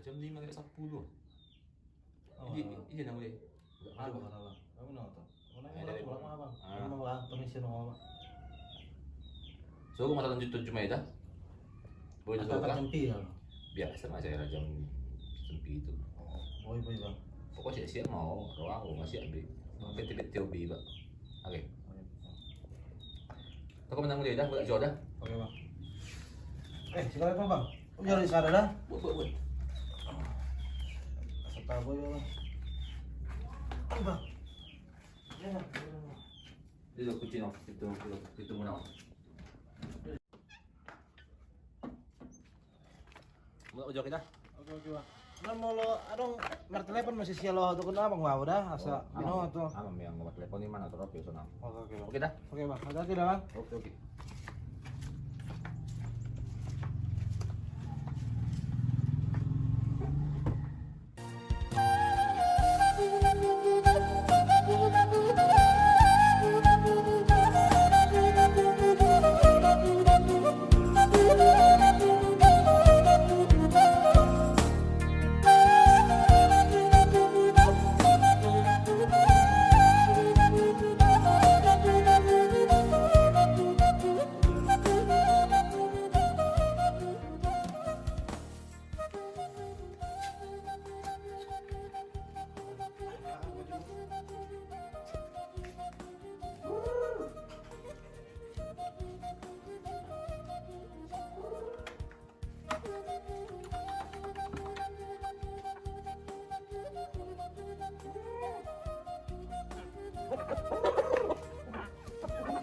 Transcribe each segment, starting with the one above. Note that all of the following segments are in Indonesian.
jam 5 kayak 10. Oh, Iya nang we. apa kata bang? Kamu nol tuh. Dari Pulang mana bang? Ah. Kamu mau permisi nol bang? So aku masalah lanjut 7 Mei dah. Boleh Atau juga. jam pi ya? Biasa mah saya jam itu. Boy bang. Pokoknya siap mau, kalau aku masih ambil. Beti-beti hobi, Pak. Oke. Aku menang dia dah, buat dah. Oke bang. Siapa bang? Udah di sana dah. Buat. Serta boy bang. Bang. Ya bang. Itu kucing itu menang. Mau ojok kita? Oke bang. Nah mau lo, adong telepon masih sialo tuh kenapa bang? Udah asa bino tuh. Ama yang nomor telepon ini mana terus biasa nang. Oke bang. Oke dah. Oke bang. Hati-hati dah bang. Oke.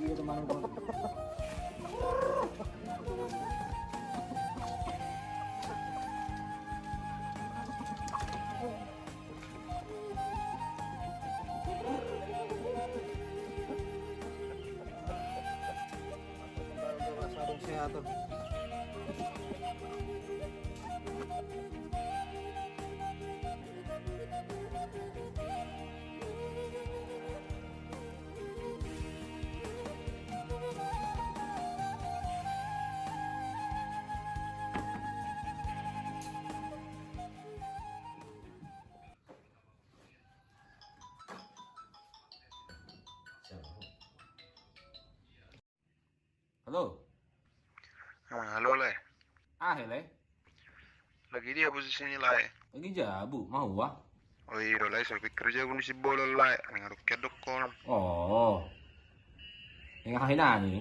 Iya teman bang. Sarung sehat tuh. Halo. Halo Le, Hele. lagi dia posisinya Le. Lagi jabu, mau wah. Oh iya Le, saya pikir aja aku si bola Le, nggak kedok kon. Oh. Yang kahina nih.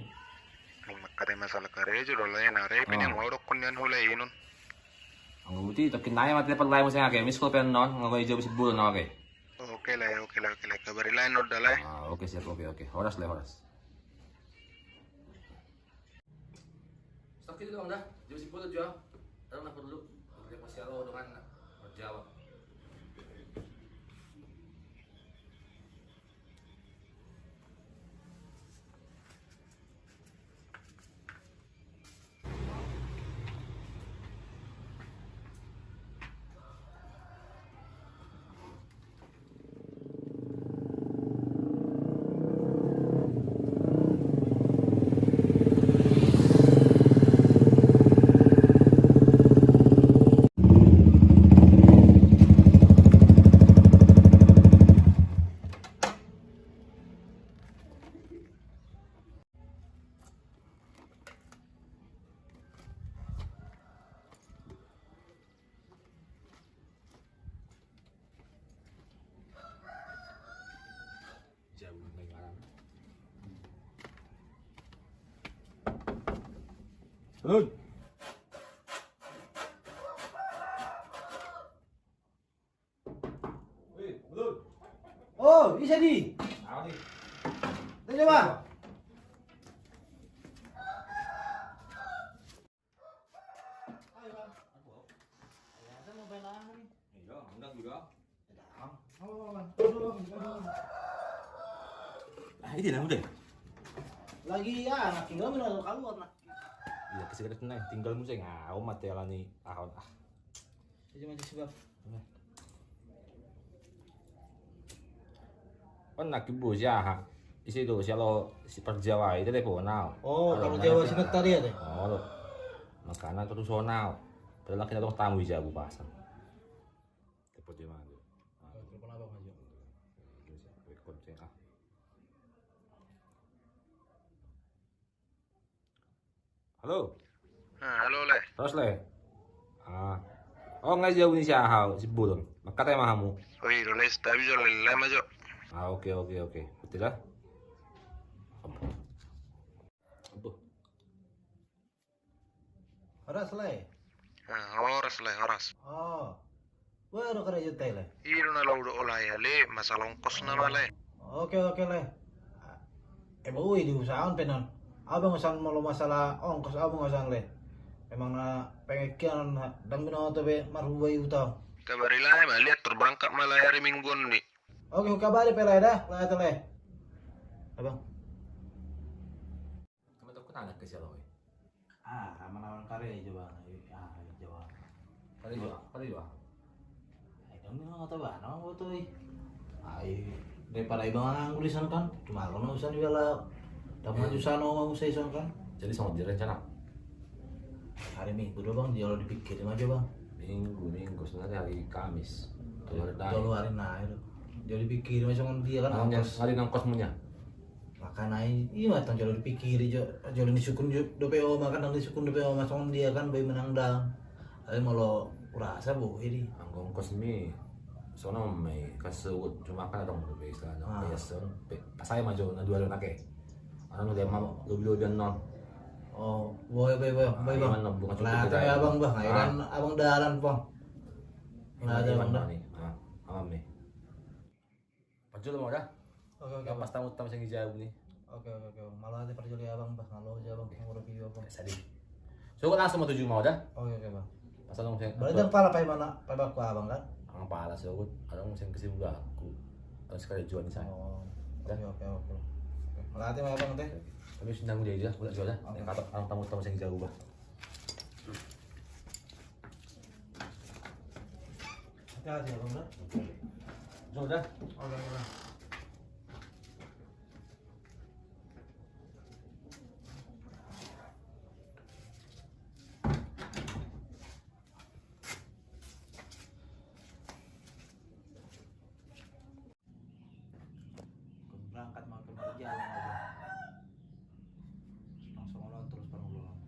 Ning makare masalah kare aja Le, nare pinyang mau dok kon yan hulay nun. Ang buti takin tayo telepon lain mo sa akin. Miss call pero non, ngayon jabu si bulo na okay. Oke Le, kabari lain no Le. Ah, oke siap, oke. Horas le, horas. Stop kita doang dah. Jabu si bulo juga. Taruh na perlu. Dia masih alo dengan berjawab. Jabu ngayon. Hud. Wih, belum. Oh, bisa di. Apa nih? Tanya bang. Ayo bang. Ya, saya mau main lagi. Iya, undang juga. Ah, ini nama deh. Lagi ya, anak tinggal minum keluar nak. Iya, kesirat nih. Tinggal musik ngau mati alani ahon ah. Jadi macam sebab. Kan nak ibu siya isi itu siya lo si perjawa itu teleponal. Oh, kalau Jawa sini tadi ya deh. Oh, lo. Makanan tradisional. Padahal kita tuh tamu aja bu pasang. Putih maju. Telepon abang maju. Record cek ah. Halo. Halo le. Terus le. Oh nggak jauh ni siya hao si bulon. Makatay mahamu. Oi, le está bijo le majo. Oke. Betul lah. Aduh. Horas le. Horas. Oh. Baru kerja teh le. Iru na laudo olaya le, masalah ongkos na le. Oke le. Uy diusahakan penan. Abang usahakan mau masalah ongkos abang usahakan le. Emang na pengekian dan binoto be marhuway utang. Kabari la lihat terberangkat malah hari mingguan nih. Oke, kabari pela dah, lah itu le. Abang. Kamu tahu kenal ke siapa loh? Aman-aman kare aja bang. Jawa. Kali juga. Dong nggak tahu bang, nama foto daripada ibang anggulisan kan, cuma kalau usaha juga lah. Dapat usaha mau usaha kan. Jadi sangat direncana. Hari Minggu doang bang, dia lo dipikirin aja bang. Minggu sebenarnya hari Kamis. Kalau hari naik tuh, dia dipikirin macam dia kan. Hari ngangkos punya. Makan aja, iya matang jauh dipikirin jauh disukun DPO makan dan disukun DPO macam dia kan bayi menang dang. Tapi malah rasa bu ini. Ngangkos ini soalnya may kasut cuma kan dong berbeza na biasa. Pasaya maju na dua lagi. Ano dia mau lebih non. Oh, boy bang. Lah itu ya abang bang, abang dalan bang. Nggak ada bang dah. Amam nih. Pajul mau dah. Oke. Pas tamu sing jauh nih. Oke. Malah ada perjuli abang bang, kalau aja bang ngurus video bang. Sedih. So langsung mau tuju mau dah. Oke bang. Pasal dong saya. Berarti yang pala pay mana? Pay bak abang kan? Ang pala sa ugot. Anong sing kasi mga aku. Tapos kaya jual ni saya. Oh. Oke. Malati mga abang teh. Kami sundang dia aja, bulan jual dah. Yang kata ang tamu sing jauh bah. Hati-hati abang dah. Sudah. Oke. Berangkat mau ke jalan aja. Langsung orang terus pulang.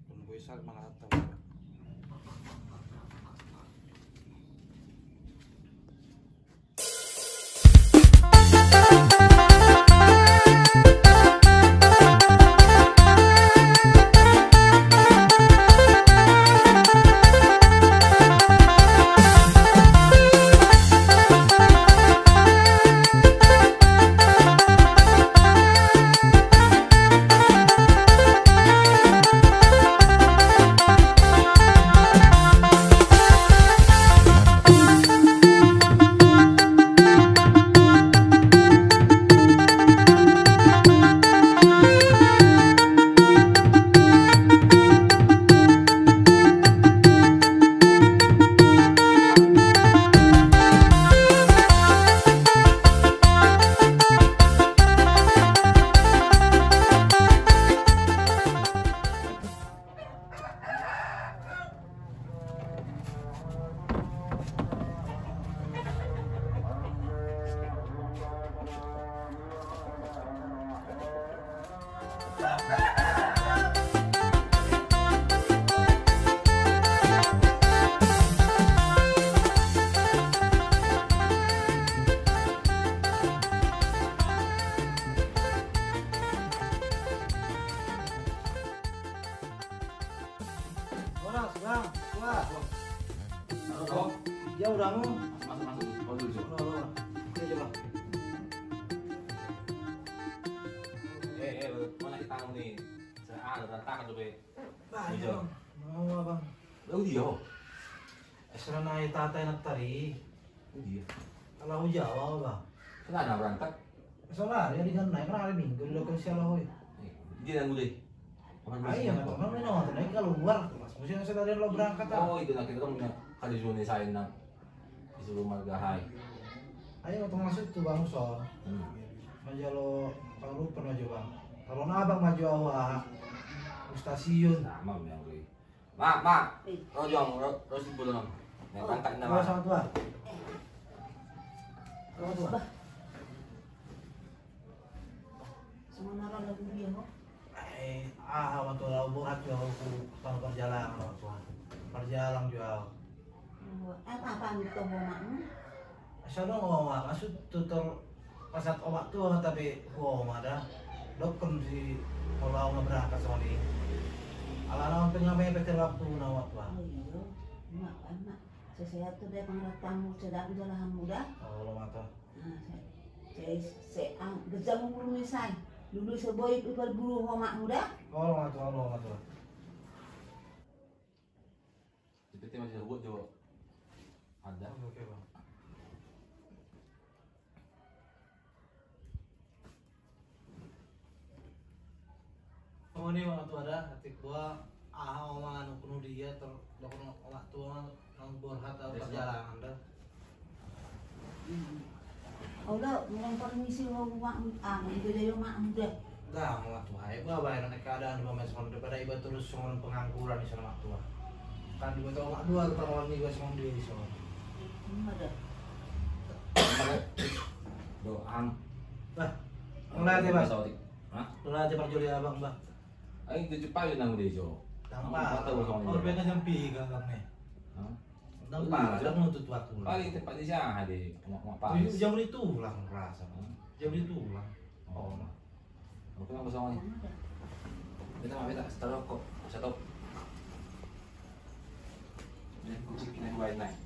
Pun gue sal mangatau. Bang. Wah. Oh, Ya udah mau. masuk. Oh, dulu. Oke, coba. Mana kita nih? Saya datang tuh be. Bang. Mau bang. Oh dia. Esra na itatay na tari. Oh dia. Kalau Jawa bang. Kenapa berangkat? Soalnya dia di sana kan hari Minggu udah kerja lah hoy. Dia yang mulai. Iya, kan main nonton lagi kalau luar. Maksudnya saya tadi lo berangkat Oh, itu nak kita dong kali Juni saya nak disuruh margahay. Ayo waktu masuk tuh bang so. Aja lo kalau lupa aja bang. Kalau nabang maju awak stasiun. Nama yang gue. Mak. Oh jong, terus di bulan. Yang berangkat nama. Sama tua. Apa tuh? Bah. Semua naran lagu dia kok. Waktu lau buat jual aku tahun perjalanan waktu perjalanan jual. Apa gitu makmu? Asal dong ngomong maksud tutor pasat obat tua tapi ngomong ada dokter si kalau mau berangkat sama dia. Alam pengambil pikir waktu nawat wah. Oh iya, mak anak. Sesehat tuh dia pengertamu sedang jalan muda. Oh mata. Saya gejam bulu misai. Dulu seboy ikut bulu homak muda. Oh mata. Jadi masih buat jo. Ada. Oke bang. Oh ini waktu ada hati gua omongan kuno dia terlokon waktu nang borhat atau perjalanan dah. Allah, mau permisi mau mak itu dari mak muda. Dah waktu hai gua bayar nek keadaan di mes daripada iba terus soal pengangguran di sana waktu. Kan di betul mak dua perlawan nih gua sama dia di sana. Ada. Doang. Bah, mulai aja bang. Hah? Mulai aja perjulian abang bang. Ay, di Jepang yun ang di Jo. Dampak. Tahu kau Oh, beda jam 3 kan nih. Hah? Dampak, ada nuntut waktu. Paling tepat di siang di mau apa? Jam itu lah merasa. Jam itu lah. Oh. Aku nggak bersama nih. Kita setelah kok satu. Ini kucing kita buat naik.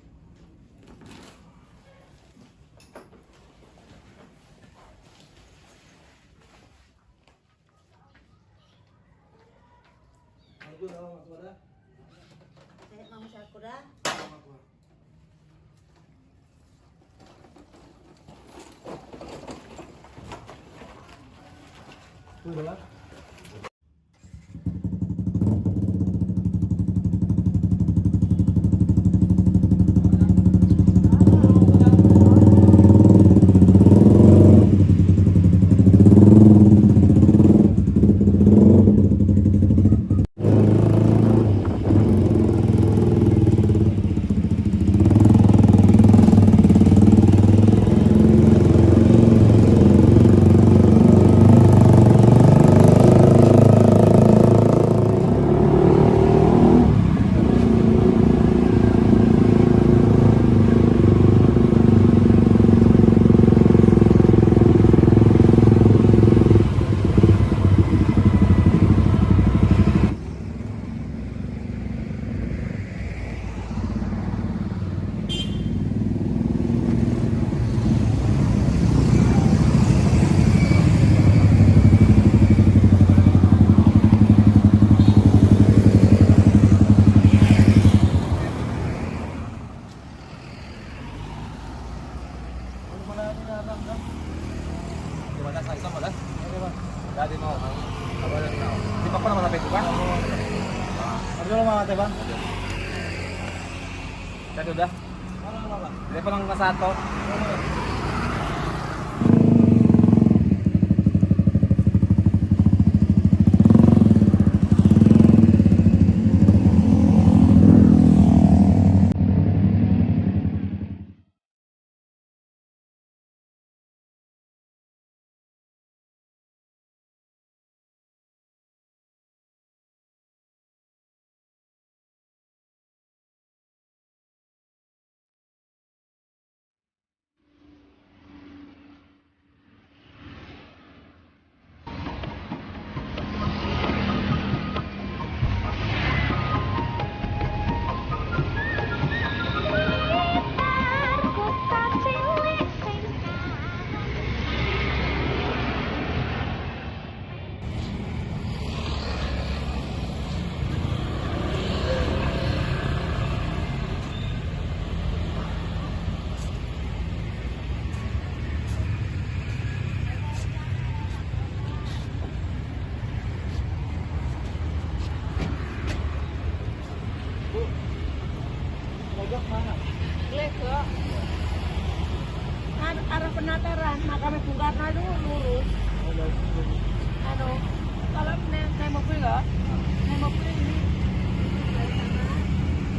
Saya mau sakuda. Udah. Gimana sa isang wala? Dati mo. Apa lang na? Di pa naman napay ko ba? Ano lang mga bang? Kaya udah. Hindi pa lang kasato. Arah penataran makam Bung Karno itu lurus. Anu, kalau naik mobil ya, naik mobil ini dari sana,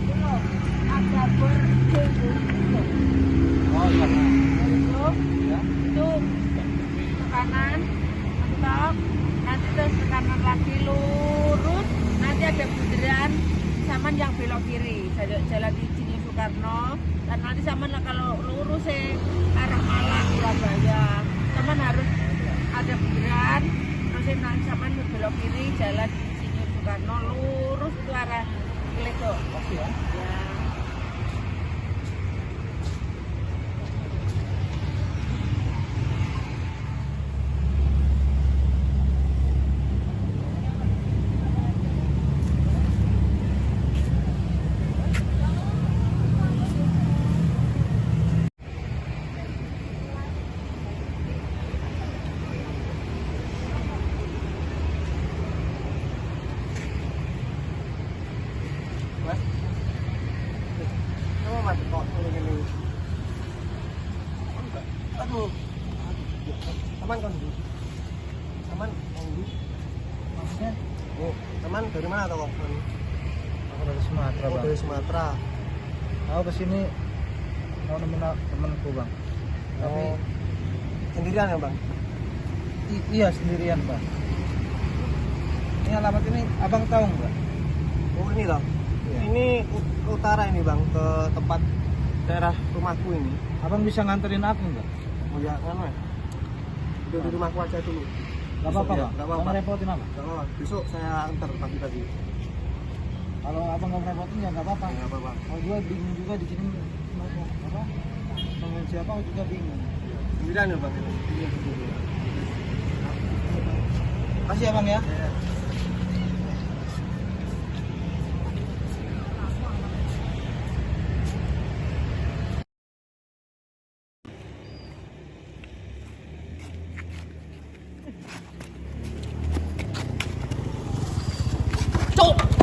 itu ada berjenggot. Oh iya. Itu jalan di Insinyur Soekarno. Dan nanti sama lah kalau lurus arah Malang Surabaya, sama harus ada pikiran. Terus nanti sama belok kiri jalan di Insinyur Soekarno lurus ke arah Kledok. Pasti ya. Ya. Mas. Kamu masih kok ini. Aduh. Aman kan dulu? Aman kan dulu? Maksudnya? Oh, aman dari mana atau kok? Aku dari Sumatera, Bang. Dari Sumatera. Aku kesini mau nemenin temanku, Bang. Tapi sendirian ya, Bang? Iya, sendirian, Bang. Ini alamat ini Abang tahu nggak? Oh, ini loh. Iya. Ini utara ini, Bang, ke tempat daerah rumahku ini. Abang bisa nganterin aku nggak? Oh ya, kan ya. Di rumahku aja dulu. Gak apa-apa, Bang. Gak apa-apa. Repotin apa? Gak apa-apa. Besok saya antar pagi-pagi. Kalau abang nggak repotin ya nggak apa-apa. Nggak apa-apa. Kalau gue bingung juga di sini mau apa? Panggil siapa? Aku juga bingung. Sendirian ya, Bang? Iya, sendirian. Makasih ya, Bang ya. Iya. Cuk!